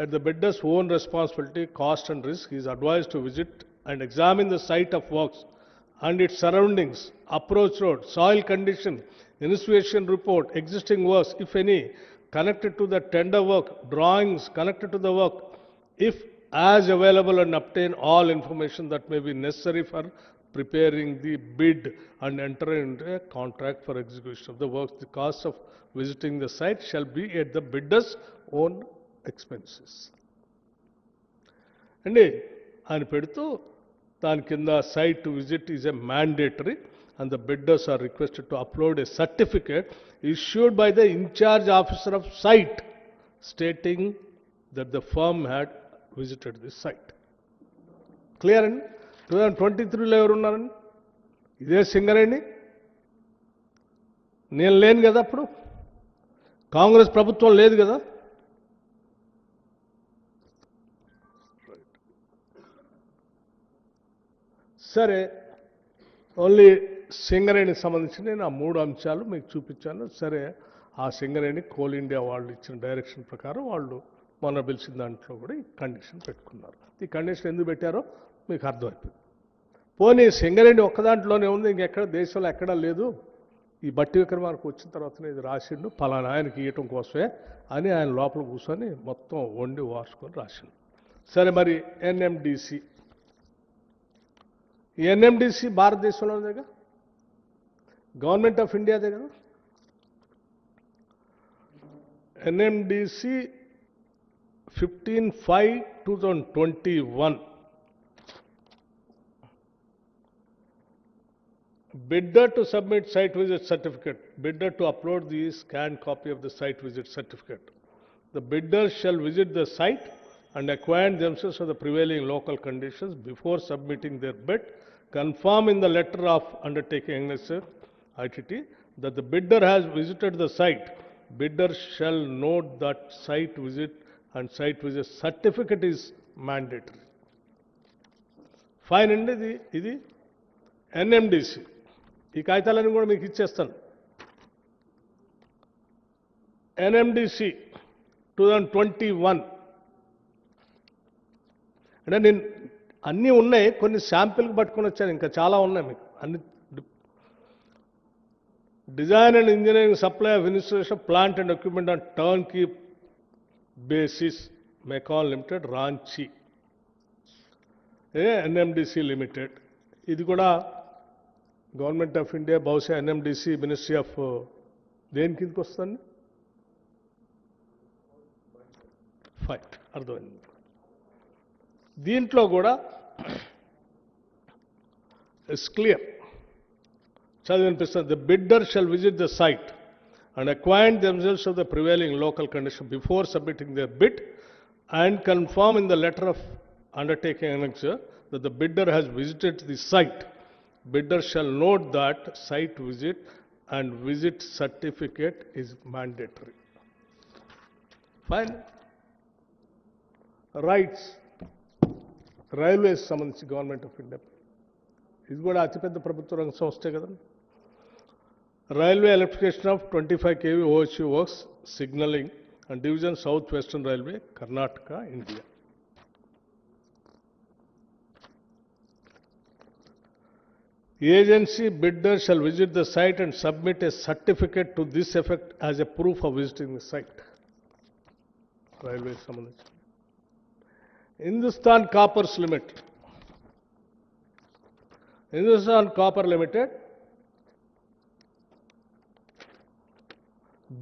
At the bidder's own responsibility, cost and risk, he is advised to visit and examine the site of works and its surroundings, approach road, soil condition, initiation report, existing works, if any, connected to the tender work, drawings connected to the work, if as available, and obtain all information that may be necessary for preparing the bid and enter into a contract for execution of the works. The cost of visiting the site shall be at the bidder's own expenses. అండి ఆయన పెడుతూ దాని కింద site visit is a mandatory and the bidders are requested to upload a certificate issued by the in-charge officer of site stating that the firm had visited this site. Clear అండి? 2023లో ఎవరు ఉన్నారండి? ఇదే సింగరేణి. నేను లేను కదా అప్పుడు, కాంగ్రెస్ ప్రభుత్వం లేదు కదా. సరే, ఓన్లీ సింగరేణికి సంబంధించి నేను ఆ 3 అంశాలు మీకు చూపించాను. సరే, ఆ సింగరేణి కోల్ ఇండియా వాళ్ళు ఇచ్చిన డైరెక్షన్ ప్రకారం వాళ్ళు మొన్న పిలిచిన దాంట్లో కూడా ఈ కండిషన్ పెట్టుకున్నారు. ఈ కండిషన్ ఎందుకు పెట్టారో మీకు అర్థమైపోయింది. పోనీ సింగరేణి ఒక్క దాంట్లోనే ఉంది, ఇంకెక్కడ దేశంలో ఎక్కడా లేదు. ఈ బట్టి విక్రమార్క వచ్చిన తర్వాతనే ఇది రాసిండు, పలానా ఆయనకి ఇవ్వటం కోసమే అని ఆయన లోపల కూర్చొని మొత్తం వండి వార్చుకొని రాసిండు. సరే, మరి ఎన్ఎండిసి, ఈ ఎన్ఎండిసి భారతదేశంలోనే కదా, గవర్నమెంట్ ఆఫ్ ఇండియాదే కదా. NMDC 15/5/2021 bidder to submit site visit certificate, bidder to upload the scanned copy of the site visit certificate. The bidders shall visit the site and acquaint themselves with the prevailing local conditions before submitting their bid, confirm in the letter of undertaking ITT that the bidder has visited the site. Bidder shall note that site visit and site visit certificate is mandatory. Fine అండి. ఇది NMDC. ఈ కాగితాలన్నీ కూడా మీకు ఇచ్చేస్తాను. NMDC 2021 అంటే నేను అన్నీ ఉన్నాయి, కొన్ని శాంపిల్కి పట్టుకొని వచ్చాను, ఇంకా చాలా ఉన్నాయి మీకు అన్ని. Design and engineering supply of installation plant and equipment on turnkey basis MECON limited Ranchi NMDC limited. ఇది కూడా గవర్నమెంట్ ఆఫ్ ఇండియా, బహుశా ఎన్ఎండిసి మినిస్ట్రీ ఆఫ్ దేని కిందకి వస్తుంది? ఫైన్, అర్థమైంది. దీంట్లో కూడా ఇట్స్ క్లియర్, చదివినిపిస్తుంది. The bidder shall visit the site and acquaint themselves of the prevailing local condition before submitting their bid and confirm in the letter of undertaking annexure that the bidder has visited the site. Bidder shall note that site visit and visit certificate is mandatory. Fine. Rights. Railways సంబంధించి government of India, ఇది కూడా అతిపెద్ద ప్రభుత్వ రంగ సంస్థే కదా. Railway electrification of 25 kV OHV works, signaling and division South Western Railway, Karnataka, India. Agency bidder shall visit the site and submit a certificate to this effect as a proof of visiting the site. Railway సంబంధించి. Hindustan Coppers Limited. Hindustan Copper Limited,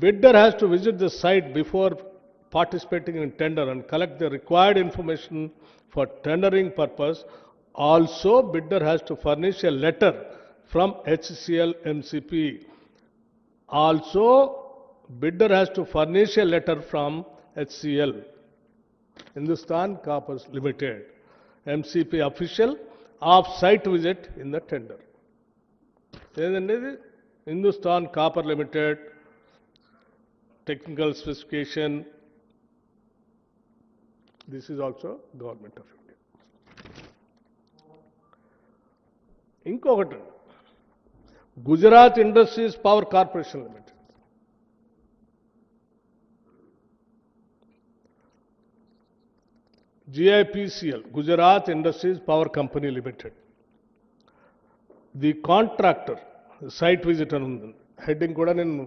bidder has to visit the site before participating in tender and collect the required information for tendering purpose. Also, bidder has to furnish a letter from HCL MCP. Also, bidder has to furnish a letter from HCL, Hindustan Coppers Limited, MCP official of site visit in the tender. Hindustan Copper Limited, technical specification, this is also Government of India. ఇంకొకటి, Gujarat industries power corporation limited. GIPCL, Gujarat Industries Power Company Limited. The contractor, site visit అని ఉంది, heading కూడా నేను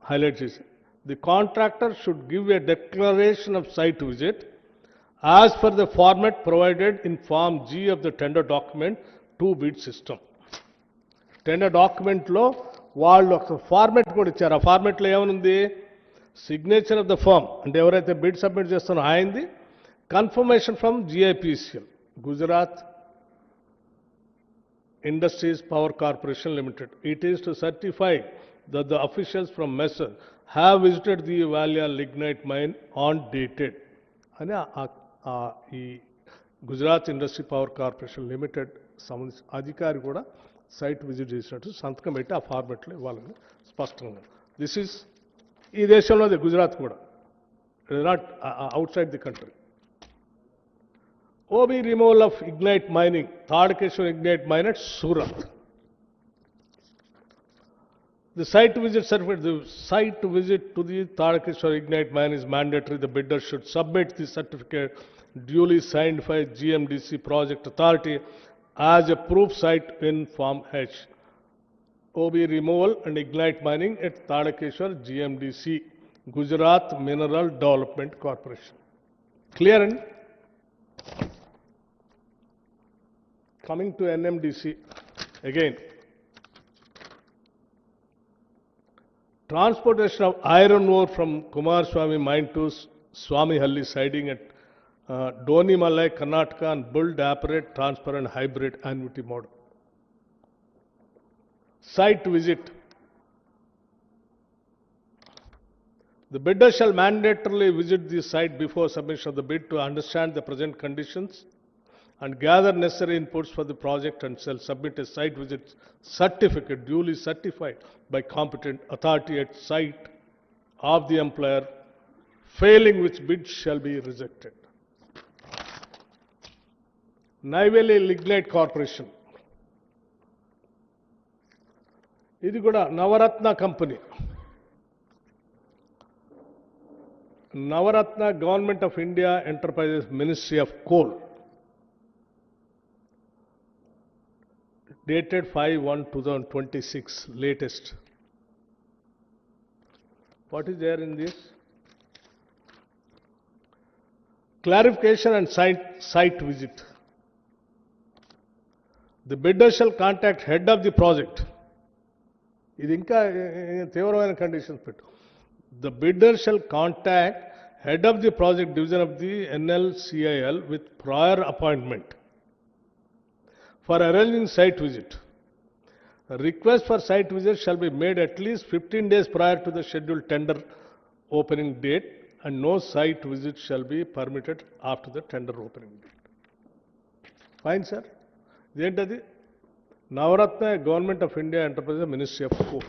highlight చేశాను. The contractor should give a declaration of site visit as per the format provided in Form G of the tender document to bid system. Tender డాక్యుమెంట్లో వాళ్ళు ఒక format కూడా ఇచ్చారు. ఆ ఫార్మెట్లో ఏమనుంది? సిగ్నేచర్ ఆఫ్ ద ఫామ్, అంటే ఎవరైతే బిడ్ సబ్మిట్ చేస్తారో ఆయనది, confirmation from GIPCL, Gujarat Industries Power Corporation Limited. It is to certify that the officials from MESSER have visited the Valia lignite mine on dated. అని ఈ Gujarat industry power corporation limited సంబంధించిన అధికారి కూడా site visit చేసినట్టు సంతకం పెట్టి ఆ ఫార్మెట్లో ఇవ్వాలని స్పష్టంగా. దిస్ ఈజ్ ఈ దేశంలోదే, గుజరాత్ కూడా, it is not out side the country. OB removal of Ignite Mining, Tadakeshwar Ignite Mine at Surat. The site visit certificate, the site visit to the Tadakeshwar Ignite Mine is mandatory. The bidder should submit the certificate duly signed by GMDC Project Authority as a proof site in Form H. OB removal and Ignite Mining at Tadakeshwar GMDC, Gujarat Mineral Development Corporation. Clear? And coming to NMDC, again, transportation of iron ore from Kumaraswamy mine to Swamihalli siding at Donimalai, Karnataka, and build, operate, transfer and hybrid annuity model. Site visit. The bidder shall mandatorily visit the site before submission of the bid to understand the present conditions and gather necessary inputs for the project, and shall submit a site visit certificate duly certified by competent authority at site of the employer, failing which bid shall be rejected. Neyveli Lignite Corporation. ఇది కూడా Navratna company. Navratna government of India enterprises ministry of coal. Dated 5/1/2026, latest. What is there in this? Clarification and site visit. The bidder shall contact head of the project. ఇది ఇంకా తీవ్రమైన conditions పెట్టు. The bidder shall contact head of the project division of the NLCIL with prior appointment for arranging site visit. A request for site visit shall be made at least 15 days prior to the scheduled tender opening date, and no site visit shall be permitted after the tender opening date. Fine, sir. Identadi Navaratna Government of India Enterprise Ministry of Coal.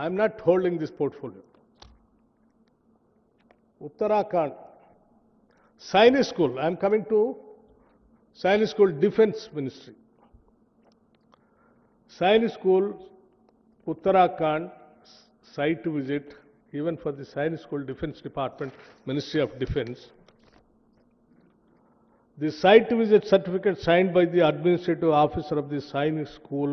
I am not holding this portfolio. Uttarakhand Sainik School. I am coming to Sainik School Defence Ministry. Sainik School, Uttarakhand, site visit, even for the Sainik School Defence Department, Ministry of Defence. The site visit certificate signed by the administrative officer of the Sainik School,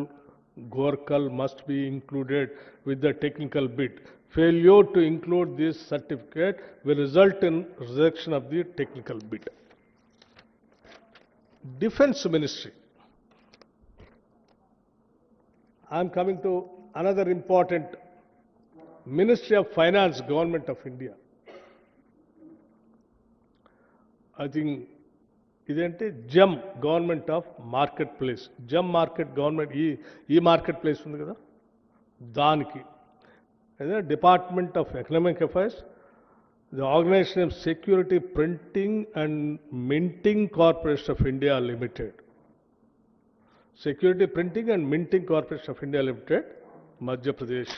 Gorkal, must be included with the technical bid. Failure to include this certificate will result in rejection of the technical bid. Defence Ministry. I am coming to another important Ministry of Finance, Government of India. I think ఇదేంటి జమ్ government of market place. Jammu market government ఈ market place ఉంది కదా, దానికి అదే department of economic affairs, the organisation of security printing and minting corporation of India limited. Security printing and minting corporation of India limited, Madhya Pradesh.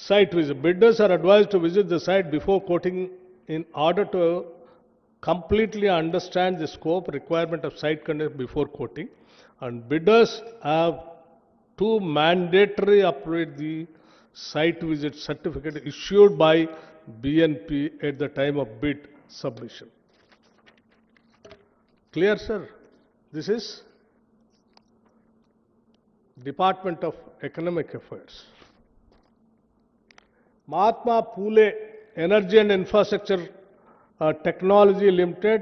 Site visit. Bidders are advised to visit the site before quoting in order to completely understand the scope requirement of site conduct before quoting. And bidders have to mandatory update the site visit certificate issued by BNP at the time of bid submission. Clear, sir? This is Department of Economic Affairs. Mahatma Phule Energy and Infrastructure Technology Limited,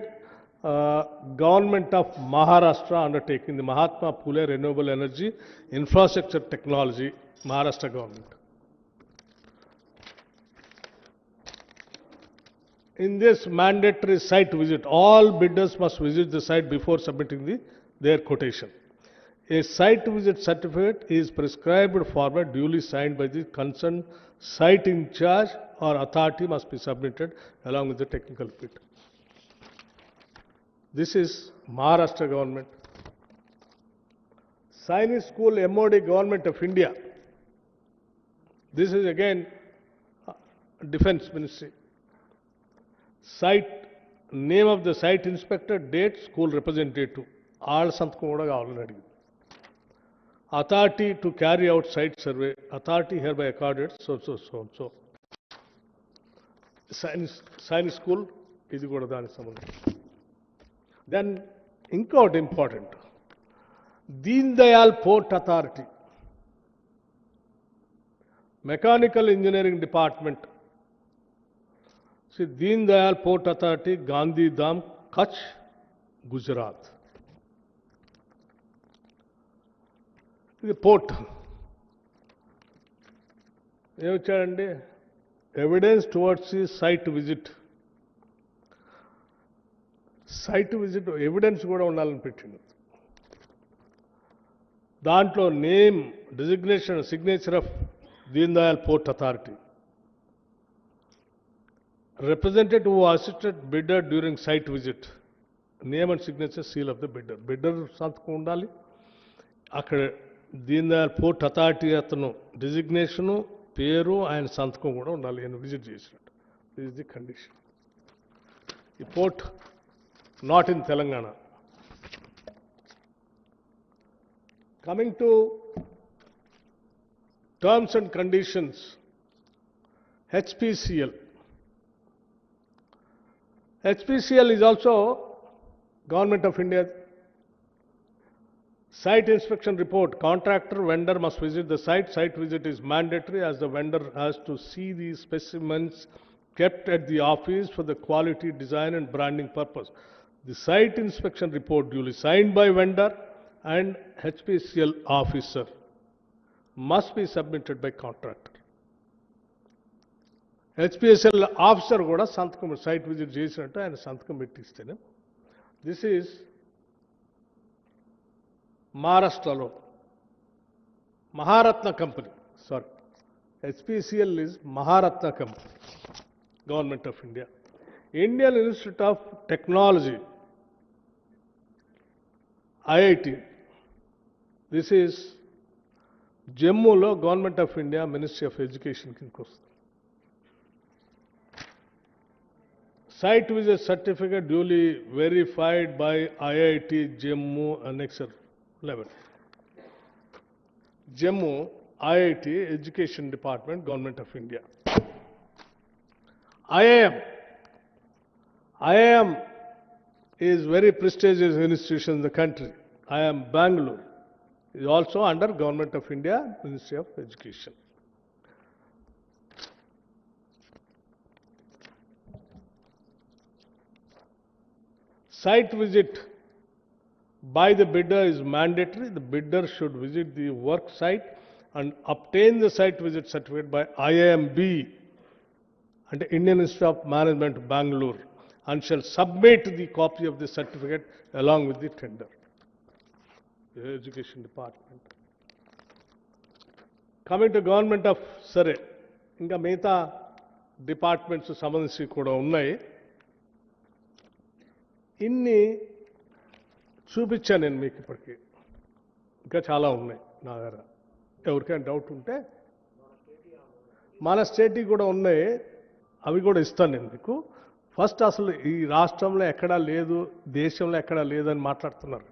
Government of Maharashtra undertaking the Mahatma Phule Renewable Energy Infrastructure Technology, Maharashtra government. In this mandatory site visit, all bidders must visit the site before submitting their quotation. A site visit certificate is prescribed format duly signed by the concerned site in charge or authority must be submitted along with the technical bid. This is Maharashtra government. Sainik School, MOD, Government of India. This is again Defense Ministry. Site, name of the site inspector, date, school representative. All సంతకం కూడా కావాలని అడిగింది. Authority to carry out site survey. Authority hereby accorded so. Sainik School, ఇది కూడా దానికి సంబంధించి. Then, ఇంకోటి important, Deen Dayal port authority, mechanical engineering department. Deen Dayal port authority, Gandhidham, Kutch, Gujarat. ఇది పోర్ట్ ఏమొచ్చాడండి? Evidence towards the site visit. Site visit evidence కూడా ఉండాలని పెట్టింది. దాంట్లో name, designation, signature of Deen Dayal port authority, representative who assisted bidder during site visit, name and signature, seal of the bidder. Bidder సంతకం ఉండాలి. అక్కడ Deen Dayal port authority అతను designation, పేరు, ఆయన సంతకం కూడా ఉండాలి ఆయన విజిట్ చేసినట్టు. This is the condition. ఈ port not in Telangana. Coming to terms and conditions, HPCL. HPCL is also Government of India. Site inspection report. Contractor, vendor must visit the site. Site visit is mandatory as the vendor has to see the specimens kept at the office for the quality, design and branding purpose. The site inspection report duly signed by vendor and HPCL officer must be submitted by contractor. HPCL officer కూడా సంతకం site visit చేసినట్టు ఆయన సంతకం పెట్టిస్తేనే. This is మహారాష్ట్రలో Maharatna company. Sorry, HPCL is Maharatna Company, Government of India. Indian Institute of Technology, IIT. This is Jammulo, Government of India, Ministry of Education కిందకి వస్తుంది. Site visit certificate duly verified by IIT Jammu, Annexure 11. Jammu, IIT, Education Department, Government of India. IIM is very prestigious institution in the country. IIM Bangalore is also under Government of India, Ministry of Education. Site visit by the bidder is mandatory. The bidder should visit the work site and obtain the site visit certificate by IIMB and Indian Institute of Management, Bangalore, and shall submit the copy of the certificate along with the tender. The Education Department. Coming to Government of Surrey, ఇంకా మిగతా departments సంబంధించి కూడా ఉన్నాయి. ఇన్ని చూపించాను నేను మీకు ఇప్పటికీ. ఇంకా చాలా ఉన్నాయి నా దగ్గర. ఎవరికైనా డౌట్ ఉంటే మన స్టేట్కి కూడా ఉన్నాయి, అవి కూడా ఇస్తాను నేను మీకు. ఫస్ట్ అసలు ఈ రాష్ట్రంలో ఎక్కడా లేదు, దేశంలో ఎక్కడా లేదని మాట్లాడుతున్నారు.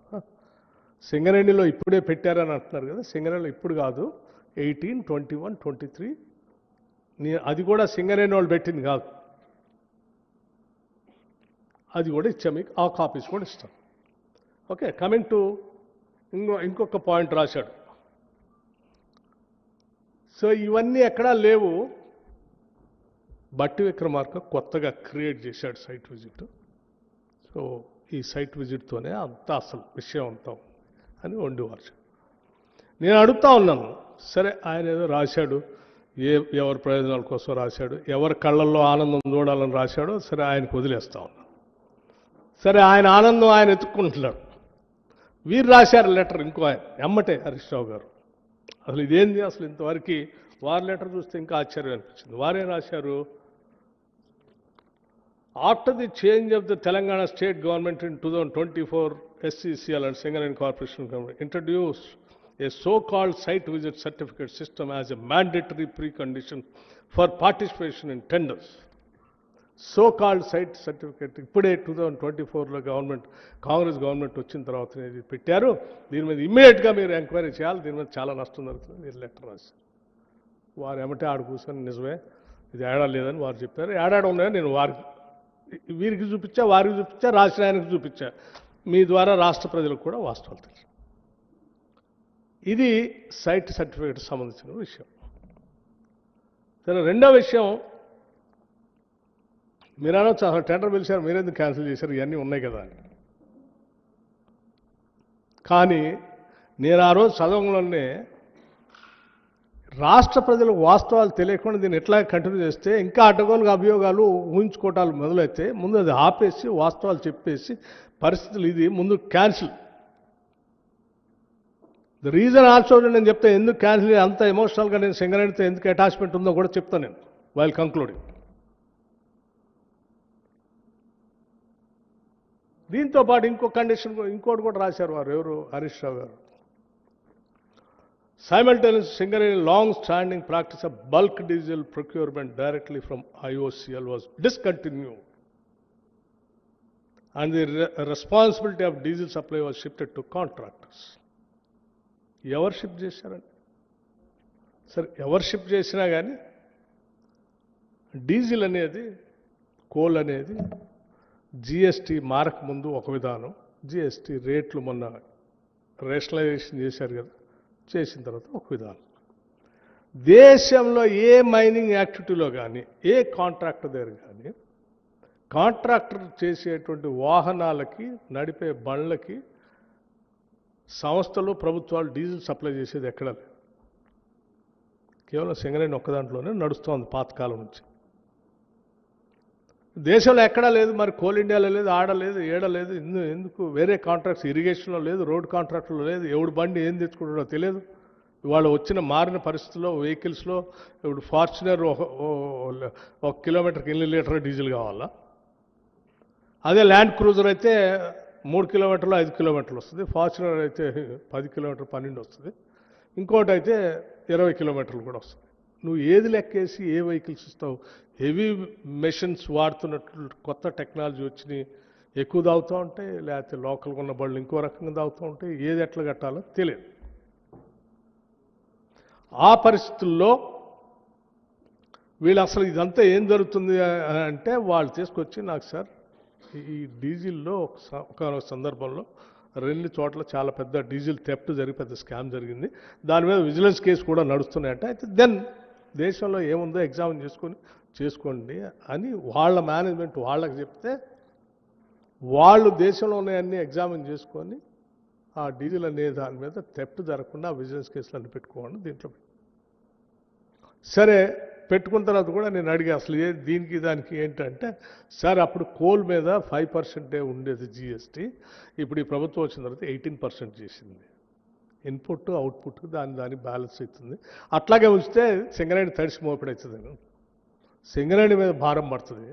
సింగరేణిలో ఇప్పుడే పెట్టారని అంటున్నారు కదా. సింగరేణిలో ఇప్పుడు కాదు, 18, 21, 23 అది కూడా సింగరేణి వాళ్ళు పెట్టింది కాదు, అది కూడా ఇచ్చాం మీకు, ఆ కాపీస్ కూడా ఇస్తాం. ఓకే, కమింగ్ టు ఇంకొక పాయింట్ రాశాడు. సో ఇవన్నీ ఎక్కడా లేవు, బట్టి విక్రమార్క కొత్తగా క్రియేట్ చేశాడు సైట్ విజిట్. సో ఈ సైట్ విజిట్తోనే అంతా అసలు విషయం అంతా అని వండివారు. నేను అడుగుతా ఉన్నాను, సరే ఆయన ఏదో రాశాడు, ఎవరి ప్రయోజనాల కోసం రాశాడు, ఎవరి కళ్ళల్లో ఆనందం చూడాలని రాశాడో సరే ఆయనకు వదిలేస్తా ఉన్నాను. సరే ఆయన ఆనందం ఆయన ఎత్తుక్కుంటున్నాడు. వీరు రాశారు లెటర్, ఇంకో ఆయన ఎమ్మటే హరీష్ రావు గారు. అసలు ఇదేంది, అసలు ఇంతవరకు వారి లెటర్ చూస్తే ఇంకా ఆశ్చర్యం అనిపించింది. వారేం రాశారు, after the change of the Telangana state government in 2024, SCCL and Singareni Corporation Government introduced a so-called site visit certificate system as a mandatory precondition for participation in tenders. So-called site certificate ఇప్పుడే 2024లో Congress government వచ్చిన తర్వాత ఇది పెట్టారు. దీని మీద ఇమ్మీడియట్గా మీరు enquiry చేయాలి, దీని మీద చాలా నష్టం జరుగుతుంది. మీరు లెటర్ రాశారు. వారు ఏమంటే ఆడు కూర్చొని నిజమే ఇది ఏడా లేదని వారు చెప్పారు. ఏడాడు ఉన్నాయని నేను వీరికి చూపించా, వారికి చూపించా, రాసిన ఆయనకు చూపించా. మీ ద్వారా రాష్ట్ర ప్రజలకు కూడా వాస్తవాలు తెలుసు. ఇది సైట్ సర్టిఫికేట్ సంబంధించిన విషయం. సరే, రెండో విషయం, మీరు అనొచ్చు అసలు టెండర్ పిలిచారు మీరెందుకు క్యాన్సిల్ చేశారు, ఇవన్నీ ఉన్నాయి కదా అని. కానీ నేను ఆ రోజు చదవంలోనే రాష్ట్ర ప్రజలకు వాస్తవాలు తెలియకుండా దీన్ని ఎట్లా కంటిన్యూ చేస్తే ఇంకా అడ్డగోలుగా అభియోగాలు ఊహించుకోవటాలు మొదలైతే ముందు అది ఆపేసి వాస్తవాలు చెప్పేసి పరిస్థితులు ఇది ముందు క్యాన్సిల్. ద రీజన్ ఆల్సో నేను చెప్తాను ఎందుకు క్యాన్సిల్, అంత ఎమోషనల్గా నేను సింగరేణితో ఎందుకు అటాచ్మెంట్ ఉందో కూడా చెప్తాను నేను వైల్ కంక్లూడింగ్. దీంతో పాటు ఇంకో కండిషన్ ఇంకోటి కూడా రాశారు వారు, ఎవరు, హరీష్ రావు గారు. Simultaneous Singareni long-standing practice of bulk diesel procurement directly from IOCL was discontinued, and the responsibility of diesel supply was shifted to contractors. ఎవరు షిఫ్ట్ చేశారండి? సరే, ఎవరు షిఫ్ట్ చేసినా కానీ డీజిల్ అనేది, కోల్ అనేది జిఎస్టీ మారక ముందు ఒక విధానం, జిఎస్టీ రేట్లు మొన్న రేషనలైజేషన్ చేశారు కదా, చేసిన తర్వాత ఒక విధానం. దేశంలో ఏ మైనింగ్ యాక్టివిటీలో కానీ ఏ కాంట్రాక్టర్ దగ్గర కానీ కాంట్రాక్టర్ చేసేటువంటి వాహనాలకి, నడిపే బండ్లకి సంస్థలు, ప్రభుత్వాలు డీజిల్ సప్లై చేసేది ఎక్కడ లేదు. కేవలం సింగరేణి ఒక్క దాంట్లోనే నడుస్తోంది పాతకాలం నుంచి. దేశంలో ఎక్కడా లేదు, మరి కోల్ ఇండియాలో లేదు, ఆడలేదు, ఏడలేదు. ఎందుకు వేరే కాంట్రాక్ట్స్, ఇరిగేషన్లో లేదు, రోడ్ కాంట్రాక్టులో లేదు, ఎవడు బండి ఏం తెచ్చుకుంటాడో తెలియదు. ఇవాళ వచ్చిన మారిన పరిస్థితుల్లో వెహికల్స్లో ఇప్పుడు ఫార్చునర్ 1 కిలోమీటర్కి 8 లీటర్ డీజిల్ కావాలా, అదే ల్యాండ్ క్రూజర్ అయితే 3 కిలోమీటర్లు 5 కిలోమీటర్లు వస్తుంది, ఫార్చునర్ అయితే 10 కిలోమీటర్ 12 వస్తుంది, ఇంకోటి అయితే 20 కిలోమీటర్లు కూడా వస్తుంది. నువ్వు ఏది లెక్కేసి ఏ వెహికల్స్ ఇస్తావు? హెవీ మెషిన్స్ వాడుతున్నట్లు కొత్త టెక్నాలజీ వచ్చినాయి, ఎక్కువ తాగుతూ ఉంటాయి, లేకపోతే లోకల్గా ఉన్న బళ్ళు ఇంకో రకంగా తాగుతూ ఉంటాయి, ఏది ఎట్లా కట్టాలో తెలియదు. ఆ పరిస్థితుల్లో వీళ్ళు అసలు ఇదంతా ఏం జరుగుతుంది అంటే వాళ్ళు తీసుకొచ్చి నాకు సార్ ఈ డీజిల్లో ఒక సందర్భంలో 2 చోట్ల చాలా పెద్ద డీజిల్ థెఫ్ట్ జరిగి పెద్ద స్కామ్ జరిగింది, దాని మీద విజిలెన్స్ కేసు కూడా నడుస్తున్నాయంటే, అయితే దెన్ దేశంలో ఏముందో ఎగ్జామిన్ చేసుకోండి అని వాళ్ళ మేనేజ్మెంట్ వాళ్ళకి చెప్తే వాళ్ళు దేశంలో ఉన్నాయన్నీ ఎగ్జామిన్ చేసుకొని ఆ డీజిల్ అనే దాని మీద థెఫ్ట్ జరగకుండా విజిలెన్స్ కేసులు అన్ని పెట్టుకోండి దీంట్లో. సరే, పెట్టుకున్న తర్వాత కూడా నేను అడిగా అసలు దీనికి దానికి ఏంటంటే, సార్ అప్పుడు కోల్ మీద 5% ఉండేది జిఎస్టీ, ఇప్పుడు ఈ ప్రభుత్వం వచ్చిన తర్వాత 18% చేసింది. ఇన్పుట్ అవుట్పుట్ దాని బ్యాలెన్స్ అవుతుంది, అట్లాగే ఉంచితే సింగరేణి తడిసి మోపిడవుతుంది, సింగరేణి మీద భారం పడుతుంది.